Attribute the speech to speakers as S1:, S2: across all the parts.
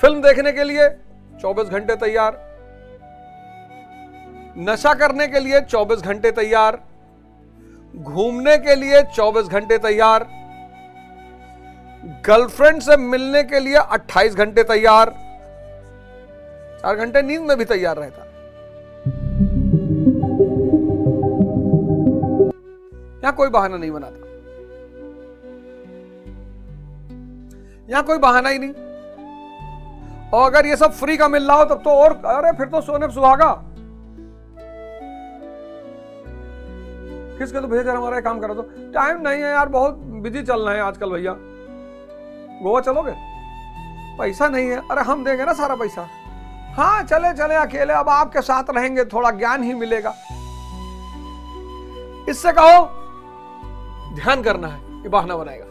S1: Film देखने के लिए 24 घंटे तैयार, नशा करने के लिए 24 घंटे तैयार, घूमने के लिए 24 घंटे तैयार, गर्लफ्रेंड से मिलने के लिए 28 घंटे तैयार, 4 घंटे नींद में भी तैयार रहता। यहां कोई बहाना नहीं बनाता, यहां कोई बहाना ही नहीं। और अगर ये सब फ्री का मिल रहा हो तब तो और, अरे फिर तो सोने पे सुहागा। किसके तो भैया जरा हमारा काम करो तो, टाइम नहीं है यार, बहुत बिजी चल रहे हैं आजकल भैया। गोवा चलोगे? पैसा नहीं है, अरे हम देंगे ना सारा पैसा। हाँ चले चले अकेले, अब आपके साथ रहेंगे थोड़ा ज्ञान ही मिलेगा। इससे कहो ध्यान करना है, ये बहाना बनाएगा।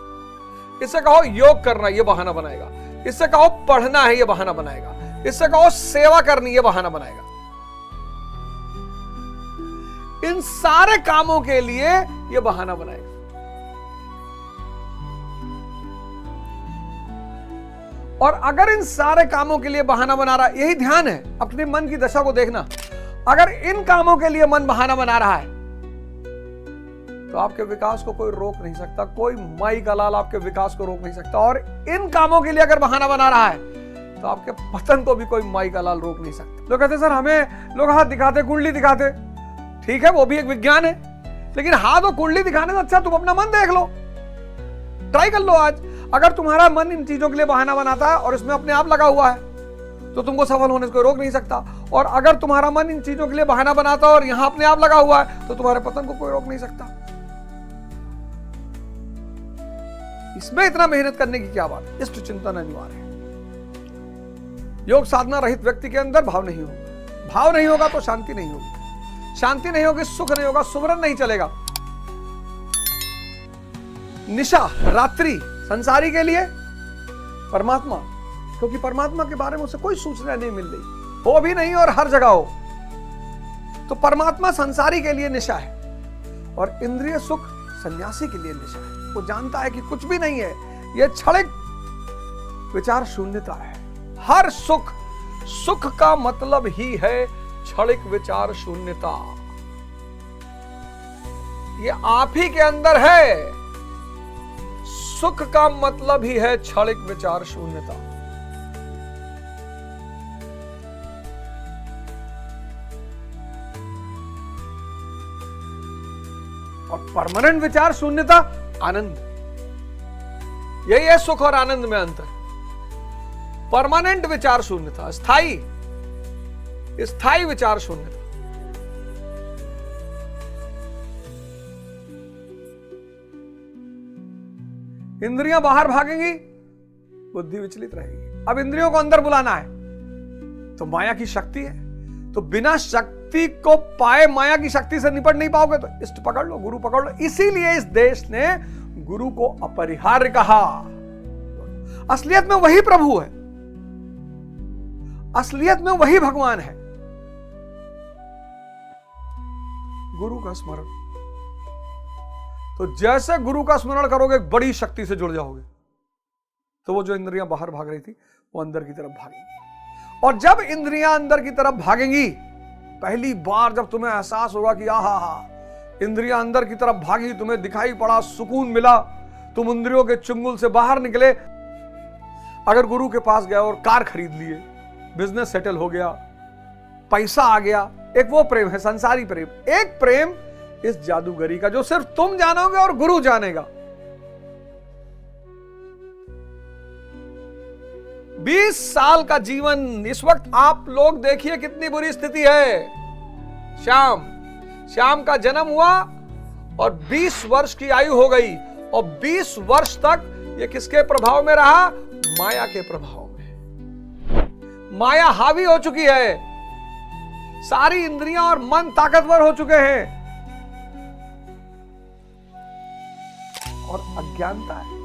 S1: इससे कहो योग करना, ये बहाना बनाएगा। इससे कहो पढ़ना है, ये बहाना बनाएगा। इससे कहो सेवा करनी, ये बहाना बनाएगा। इन सारे कामों के लिए ये बहाना बनाएगा। और अगर इन सारे कामों के लिए बहाना बना रहा है, यही ध्यान है, अपने मन की दशा को देखना। अगर इन कामों के लिए मन बहाना बना रहा है तो आपके विकास को कोई रोक नहीं सकता, कोई माई का लाल आपके विकास को रोक नहीं सकता। और इन कामों के लिए अगर बहाना बना रहा है तो आपके पतन को भी कोई माई का लाल रोक नहीं सकता। लोग कहते सर हमें लोग हाथ दिखाते, कुंडली दिखाते, ठीक है वो भी एक विज्ञान है, लेकिन हाथ और कुंडली दिखाने से अच्छा तुम अपना मन देख लो, ट्राई कर लो आज। अगर तुम्हारा मन इन चीजों के लिए बहाना बनाता है और इसमें अपने आप लगा हुआ है तो तुमको सफल होने से कोई रोक नहीं सकता। और अगर तुम्हारा मन इन चीजों के लिए बहाना बनाता है और यहां अपने आप लगा हुआ है तो तुम्हारे पतन को कोई रोक नहीं सकता। इसमें इतना मेहनत करने की क्या बात है? इष्ट चिंतन अनिवार्य है। योग साधना रहित व्यक्ति के अंदर भाव नहीं होगा, भाव नहीं होगा तो शांति नहीं होगी, शांति नहीं होगी सुख नहीं होगा, सुमरन नहीं चलेगा। निशा रात्रि संसारी के लिए, परमात्मा, क्योंकि परमात्मा के बारे में उसे कोई सूचना नहीं मिल रही, हो भी नहीं और हर जगह हो, तो परमात्मा संसारी के लिए निशा है। और इंद्रिय सुख सन्यासी के लिए निशा है। वो जानता है कि कुछ भी नहीं है, यह क्षणिक विचार शून्यता है। हर सुख, सुख का मतलब ही है क्षणिक विचार शून्यता। ये आप ही के अंदर है। सुख का मतलब ही है क्षणिक विचार शून्यता। और परमानेंट विचार शून्यता आनंद। यही है सुख और आनंद में अंतर। परमानेंट विचार शून्यता, स्थायी, स्थायी विचार शून्यता। इंद्रियां बाहर भागेंगी, बुद्धि विचलित रहेगी। अब इंद्रियों को अंदर बुलाना है तो माया की शक्ति है, तो बिना शक्ति को पाए माया की शक्ति से निपट नहीं पाओगे, तो इष्ट पकड़ लो, गुरु पकड़ लो। इसीलिए इस देश ने गुरु को अपरिहार्य कहा। असलियत में वही प्रभु है, असलियत में वही भगवान है। गुरु का स्मरण, तो जैसे गुरु का स्मरण करोगे बड़ी शक्ति से जुड़ जाओगे, तो वो जो इंद्रियां बाहर भाग रही थी वो अंदर की तरफ भागेंगी। और जब इंद्रियां अंदर की तरफ भागेंगी, पहली बार जब तुम्हें एहसास होगा कि आहा, इंद्रियां अंदर की तरफ भागी, तुम्हें दिखाई पड़ा, सुकून मिला, तुम इंद्रियों के चुंगल से बाहर निकले। अगर गुरु के पास गए और कार खरीद लिए, बिजनेस सेटल हो गया, पैसा आ गया, एक वो प्रेम है संसारी प्रेम। एक प्रेम इस जादूगरी का जो सिर्फ तुम जानोगे और गुरु जानेगा। 20 साल का जीवन, इस वक्त आप लोग देखिए कितनी बुरी स्थिति है। श्याम का जन्म हुआ और 20 वर्ष की आयु हो गई, और 20 वर्ष तक ये किसके प्रभाव में रहा? माया के प्रभाव में। माया हावी हो चुकी है, सारी इंद्रियां और मन ताकतवर हो चुके हैं, और अज्ञानता है।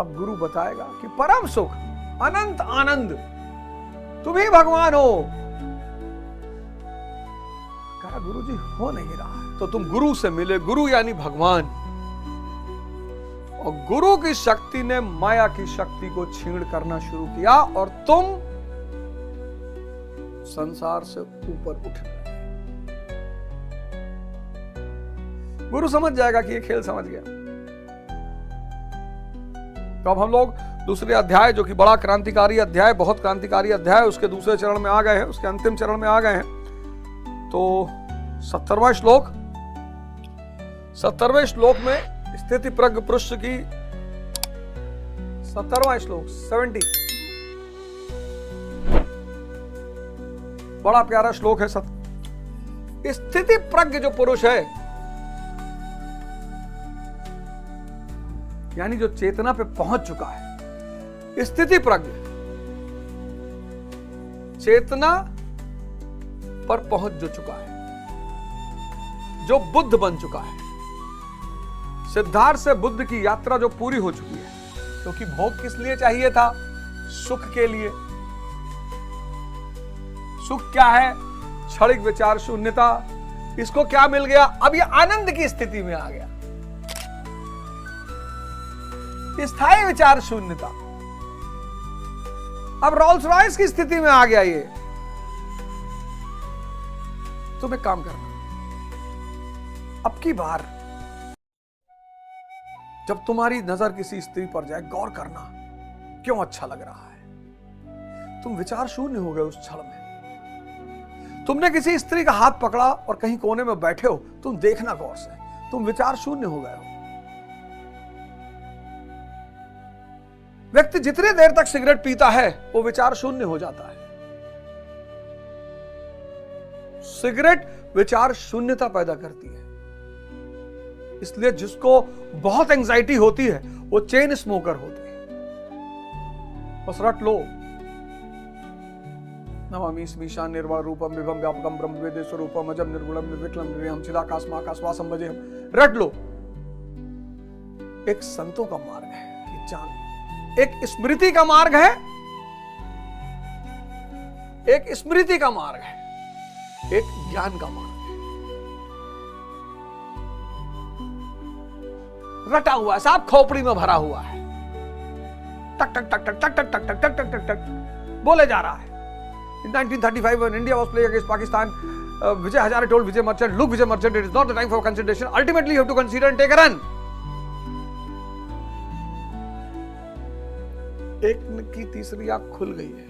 S1: अब गुरु बताएगा कि परम सुख, अनंत आनंद, तुम ही भगवान हो। कहा गुरु जी हो नहीं रहा है, तो तुम गुरु से मिले, गुरु यानी भगवान। और गुरु की शक्ति ने माया की शक्ति को छीण करना शुरू किया और तुम संसार से ऊपर उठ गए। गुरु समझ जाएगा कि ये खेल समझ गया। तो अब हम लोग दूसरे अध्याय, जो कि बड़ा क्रांतिकारी अध्याय, बहुत क्रांतिकारी अध्याय, उसके दूसरे चरण में आ गए हैं, उसके अंतिम चरण में आ गए हैं। तो 70वां श्लोक, 70वें श्लोक में स्थिति प्रज्ञ पुरुष की 70वां श्लोक 70, बड़ा प्यारा श्लोक है। स्थिति प्रज्ञ जो पुरुष है, यानी जो चेतना पे पहुंच चुका है, स्थिति प्रज्ञ चेतना पर पहुंच जो चुका है, जो बुद्ध बन चुका है, सिद्धार्थ से बुद्ध की यात्रा जो पूरी हो चुकी है। क्योंकि भोग किस लिए चाहिए था? सुख के लिए। सुख क्या है? क्षणिक विचार शून्यता। इसको क्या मिल गया? अब ये आनंद की स्थिति में आ गया, स्थायी विचार शून्यता। अब रोल्स रॉयस की स्थिति में आ गया ये। तुम एक काम करना, अब की बार जब तुम्हारी नजर किसी स्त्री पर जाए, गौर करना क्यों अच्छा लग रहा है। तुम विचार शून्य हो गए उस क्षण में। तुमने किसी स्त्री का हाथ पकड़ा और कहीं कोने में बैठे हो, तुम देखना गौर से, तुम विचार शून्य हो गए हो। व्यक्ति जितनी देर तक सिगरेट पीता है वो विचार शून्य हो जाता है। सिगरेट विचार शून्यता पैदा करती है। इसलिए जिसको बहुत एंजाइटी होती है वो चेन स्मोकर होते हैं। बस रट लो, नमामि स्मीशान निर्वाण रूपम विभम व्यापकम ब्रह्म वेदे स्वरूपम अजम निर्गुणम निर्विकलम निर्विहम चिदाकाशमाकाशवासम भजे हम। रट लो। एक संतों का मार्ग है कि जान, एक स्मृति का मार्ग है, एक स्मृति का मार्ग है, एक ज्ञान का मार्ग है। रटा हुआ है, साफ खोपड़ी में भरा हुआ है, टक टक टक टक टक टक टक टक टक टक टक टक बोले जा रहा है। In 1935 when India was playing against Pakistan, Vijay Hazare told Vijay Merchant, "Look, Vijay Merchant, it is not the time for consideration. Ultimately, you have to consider and take a run." एक की तीसरी आंख खुल गई है।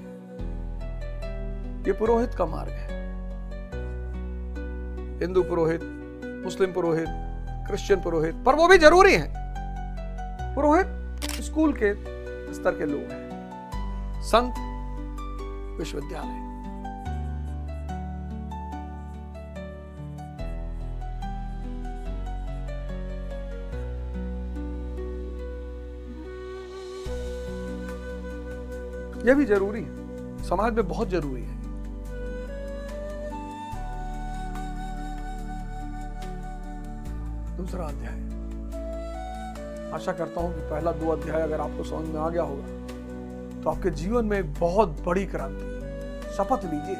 S1: ये पुरोहित का मार्ग है। हिंदू पुरोहित, मुस्लिम पुरोहित, क्रिश्चियन पुरोहित, पर वो भी जरूरी है। पुरोहित स्कूल के स्तर के लोग हैं, संत विश्वविद्यालय। यह भी जरूरी है, समाज में बहुत जरूरी है। दूसरा अध्याय, आशा करता हूं कि पहला 2 अध्याय अगर आपको समझ में आ गया होगा तो आपके जीवन में एक बहुत बड़ी क्रांति। शपथ लीजिए